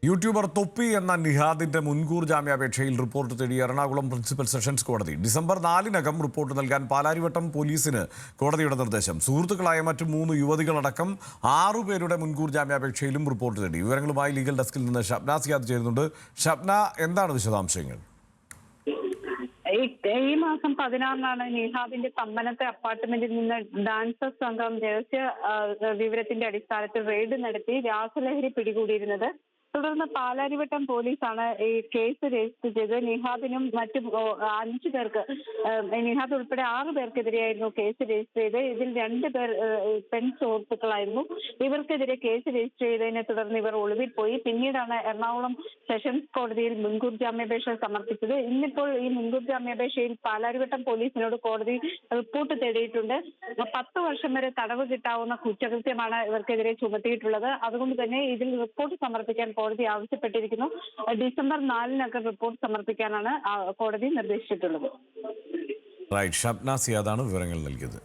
YouTuber തൊപ്പി എന്ന നിഹാദിന്റെ മുൻകൂർ ജാമ്യാപേക്ഷയിൽ റിപ്പോർട്ട് തേടി എറണാകുളം പ്രിൻസിപ്പൽ സെഷൻസ് കോടതി. ഡിസംബർ 4-നകം റിപ്പോർട്ട് നൽകാൻ പാലാരിവട്ടം പോലീസിന് കോടതിയുടെ നിർദ്ദേശം. സുഹൃത്തുക്കളായ മറ്റു 3 യുവതികളടക്കം 6 പേരുടെ മുൻകൂർ ജാമ്യാപേക്ഷയിലും റിപ്പോർട്ട് തേടി. വിവരങ്ങളുമായി ലീഗൽ ഡെസ്കിൽ നിന്ന് ഷബ്ന സിയാദ് ചേരുന്നുണ്ട്. ഷബ്ന, എന്താണ് വിശദാംശങ്ങൾ? ഈ മാസം 16-നാണ് നിഹാദിന്റെ തമ്മനത്തെ അപ്പാർട്ട്മെന്റിൽ നിന്ന് ഡാൻസേഴ്സ് സംഘം രഹസ്യ വിവരത്തിന്റെ അടിസ്ഥാനത്തിൽ റെയ്ഡ് നടത്തി രാസലഹരി പിടികൂടിയിരുന്നത്. തുടർന്ന് പാലാരിവട്ടം പോലീസാണ് ഈ കേസ് രജിസ്റ്റർ ചെയ്ത് നിഹാദിനും മറ്റു 5 പേർക്ക്, നിഹാദ് ഉൾപ്പെടെ 6 പേർക്കെതിരെയായിരുന്നു കേസ് രജിസ്റ്റർ ചെയ്ത്. ഇതിൽ 2 പേർ പെൺ സുഹൃത്തുക്കളായിരുന്നു. ഇവർക്കെതിരെ കേസ് രജിസ്റ്റർ ചെയ്തതിനെ തുടർന്ന് ഇവർ ഒളിവിൽ പോയി. പിന്നീടാണ് എറണാകുളം സെഷൻസ് കോടതിയിൽ മുൻകൂർ ജാമ്യാപേക്ഷ സമർപ്പിച്ചത്. ഇന്നിപ്പോൾ ഈ മുൻകൂർ ജാമ്യാപേക്ഷയിൽ പാലാരിവട്ടം പോലീസിനോട് കോടതി റിപ്പോർട്ട് തേടിയിട്ടുണ്ട്. 10 വർഷം വരെ തടവ് കിട്ടാവുന്ന കുറ്റകൃത്യമാണ് ഇവർക്കെതിരെ ചുമത്തിയിട്ടുള്ളത്. അതുകൊണ്ട് തന്നെ ഇതിൽ റിപ്പോർട്ട് സമർപ്പിക്കാൻ കോടതി ആവശ്യപ്പെട്ടിരിക്കുന്നു. ഡിസംബർ 4-നകം റിപ്പോർട്ട് സമർപ്പിക്കാനാണ് കോടതി നിർദ്ദേശിച്ചിട്ടുള്ളത്. ഷബ്ന സിയാദാണ് വിവരങ്ങൾ നൽകിയത്.